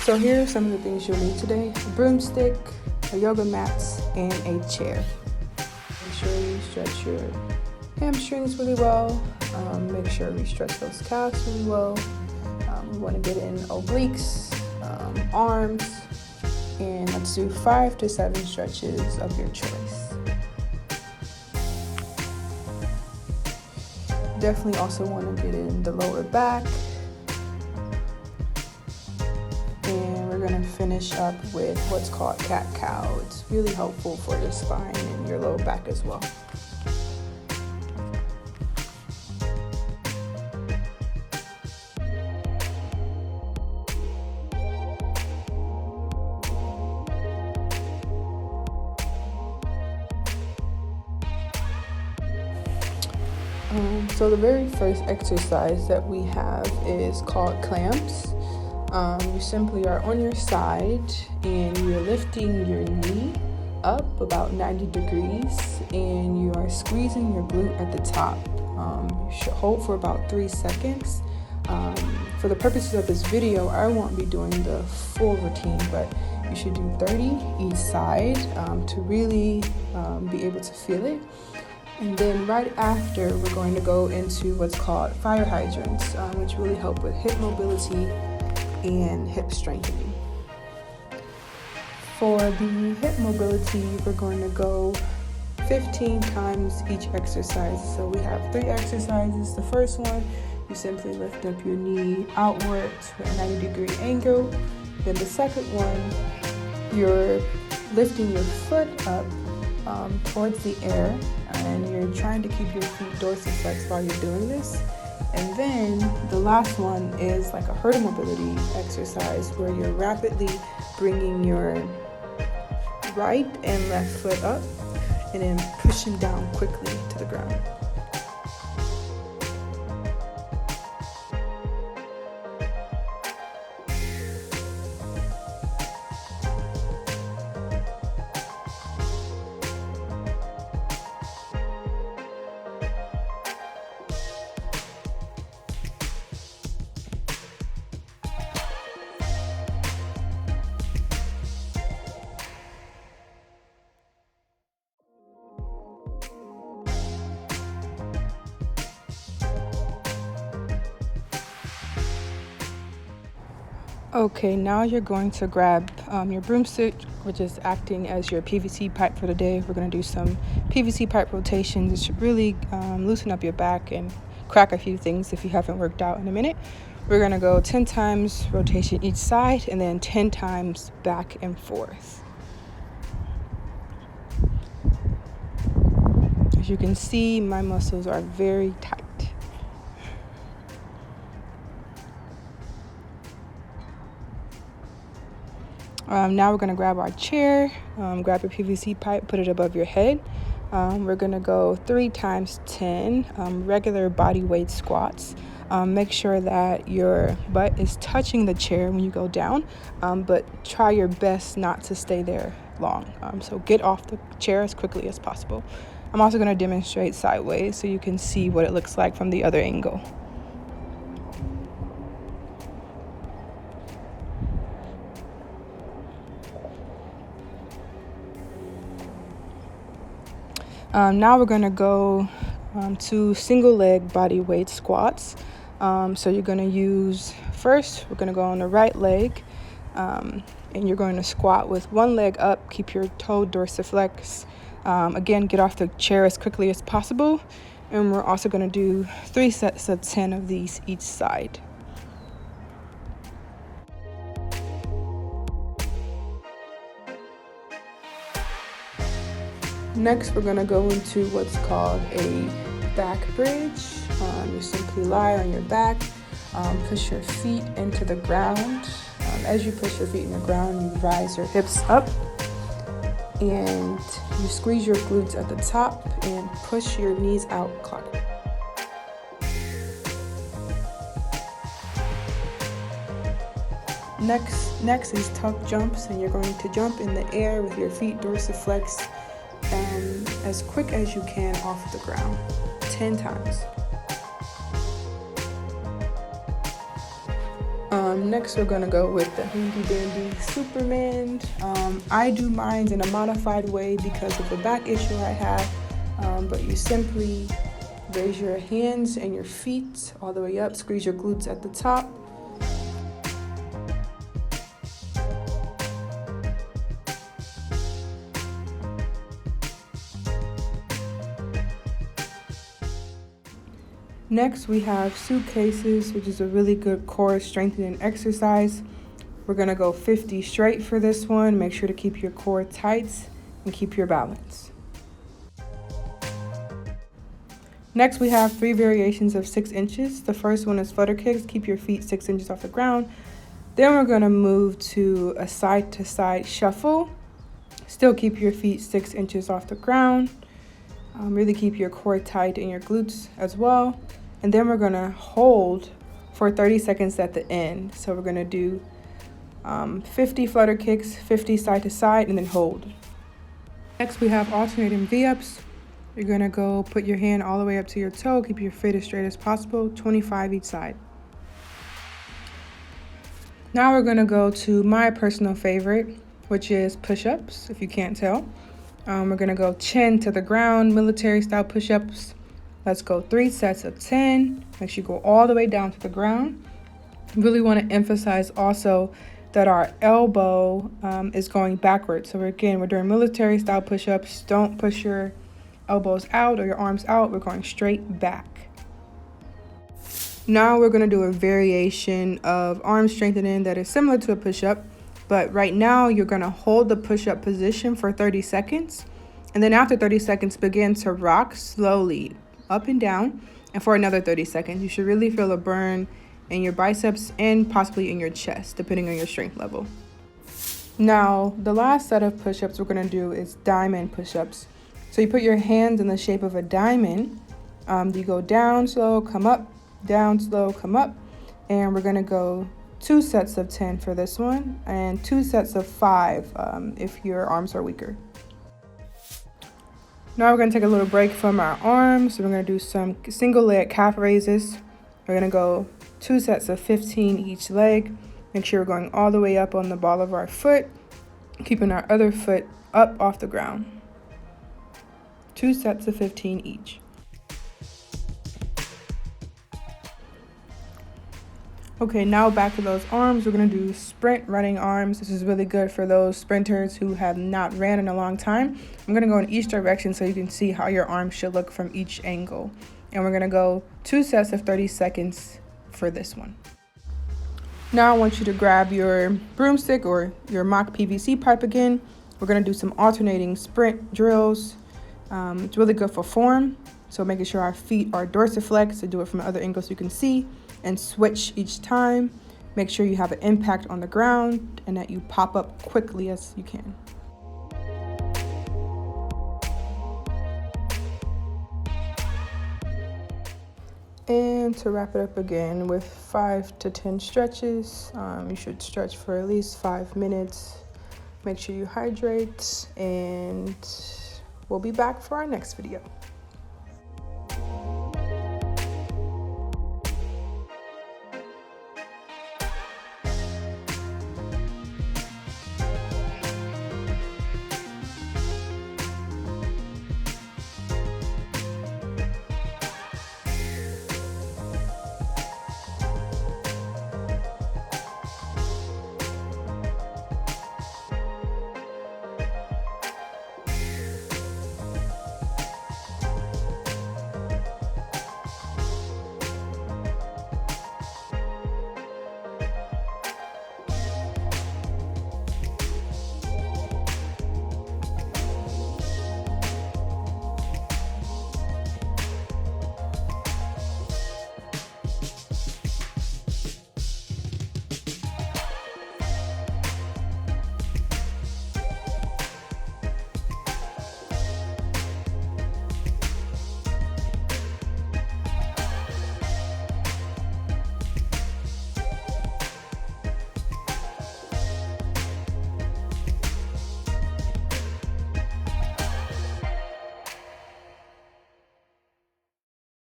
So here are some of the things you'll need today: a broomstick, a yoga mat, and a chair. Make sure you stretch your hamstrings really well. Make sure we stretch those calves really well. We want to get in obliques, arms, and let's do 5 to 7 stretches of your choice. Definitely also want to get in the lower back. And we're going to finish up with what's called cat-cow. It's really helpful for your spine and your lower back as well. So the very first exercise that we have is called clamps. You simply are on your side and you're lifting your knee up about 90 degrees and you are squeezing your glute at the top. You should hold for about 3 seconds. For the purposes of this video, I won't be doing the full routine, but you should do 30 each side to really be able to feel it. And then right after, we're going to go into what's called fire hydrants, which really help with hip mobility and hip strengthening. For the hip mobility, we're going to go 15 times each exercise. So we have 3 exercises. The first one, you simply lift up your knee outwards with a 90-degree angle. Then the second one, you're lifting your foot up towards the air, and you're trying to keep your feet dorsiflex while you're doing this. And then the last one is like a hurdle mobility exercise where you're rapidly bringing your right and left foot up and then pushing down quickly to the ground. Okay, now you're going to grab your broomstick, which is acting as your PVC pipe for the day. We're going to do some PVC pipe rotations. It should really loosen up your back and crack a few things if you haven't worked out in a minute. We're going to go 10 times rotation each side and then 10 times back and forth. As you can see, my muscles are very tight. Now we're going to grab our chair, grab your PVC pipe, put it above your head. We're going to go 3 times 10 regular body weight squats. Make sure that your butt is touching the chair when you go down, but try your best not to stay there long. So get off the chair as quickly as possible. I'm also going to demonstrate sideways so you can see what it looks like from the other angle. Now we're going to go to single leg body weight squats. So you're going to use, first we're going to go on the right leg, and you're going to squat with one leg up, keep your toe dorsiflex. Again, get off the chair as quickly as possible. And we're also going to do 3 sets of 10 of these each side. Next, we're going to go into what's called a back bridge. You simply lie on your back, push your feet into the ground. As you push your feet in the ground, you rise your hips up and you squeeze your glutes at the top and push your knees out clockwise. Next is tuck jumps, and you're going to jump in the air with your feet dorsiflex as quick as you can off the ground, 10 times. Next, we're gonna go with the handy dandy Superman. I do mine in a modified way because of the back issue I have, but you simply raise your hands and your feet all the way up, squeeze your glutes at the top. Next, we have suitcases, which is a really good core strengthening exercise. We're gonna go 50 straight for this one. Make sure to keep your core tight and keep your balance. Next, we have 3 variations of 6 inches. The first one is flutter kicks. Keep your feet 6 inches off the ground. Then we're gonna move to a side to side shuffle. Still keep your feet 6 inches off the ground. Really keep your core tight and your glutes as well. And then we're gonna hold for 30 seconds at the end. So we're gonna do 50 flutter kicks, 50 side to side, and then hold. Next, we have alternating V-ups. You're gonna go put your hand all the way up to your toe, keep your feet as straight as possible, 25 each side. Now we're gonna go to my personal favorite, which is push-ups, if you can't tell. We're gonna go chin to the ground, military style push-ups. Let's go 3 sets of 10. Make sure you go all the way down to the ground. Really want to emphasize also that our elbow is going backwards. So again, we're doing military style push-ups. Don't push your elbows out or your arms out. We're going straight back. Now we're going to do a variation of arm strengthening that is similar to a push-up. But right now, you're going to hold the push-up position for 30 seconds. And then after 30 seconds, begin to rock slowly up and down. And for another 30 seconds, you should really feel a burn in your biceps and possibly in your chest, depending on your strength level. Now, the last set of push-ups we're going to do is diamond push-ups. So you put your hands in the shape of a diamond. You go down slow, come up, down slow, come up. And we're going to go 2 sets of 10 for this one and 2 sets of 5 if your arms are weaker. Now we're going to take a little break from our arms. So we're going to do some single leg calf raises. We're going to go 2 sets of 15 each leg. Make sure we're going all the way up on the ball of our foot, keeping our other foot up off the ground. 2 sets of 15 each. Okay, now back to those arms. We're gonna do sprint running arms. This is really good for those sprinters who have not ran in a long time. I'm gonna go in each direction so you can see how your arms should look from each angle. And we're gonna go 2 sets of 30 seconds for this one. Now I want you to grab your broomstick or your mock PVC pipe again. We're gonna do some alternating sprint drills. It's really good for form. So making sure our feet are dorsiflex, to do it from other angles so you can see, and switch each time. Make sure you have an impact on the ground and that you pop up quickly as you can. And to wrap it up again with 5 to 10 stretches. You should stretch for at least 5 minutes. Make sure you hydrate, and we'll be back for our next video.